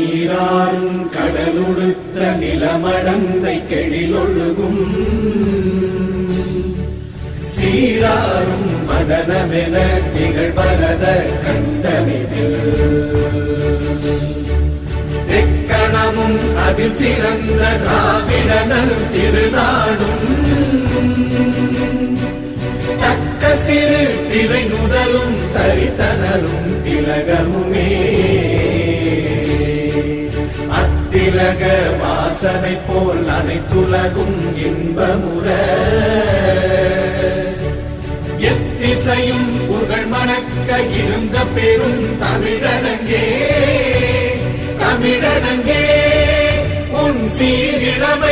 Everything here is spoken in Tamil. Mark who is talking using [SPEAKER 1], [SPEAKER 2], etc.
[SPEAKER 1] நீராறும் கடலுடுத்த நிலமடந்தை கெழிலொழுகும் சீராறும் மதனமென திகழ்வரத கண்டமிதில் எக்கணமும் அதில் சிறந்த திராவிடனல் திருநாடும் தக்க சிறு திரை நுதலும் தரித்தனரும் திலகமுமே அத்திலக வாசனை போல் அனைத்துலகும் இன்பமுற எத்திசையும் புகழ் மணக்க இருந்த பெரும் தமிழனங்கே தமிழனங்கே உன் சீரிழமை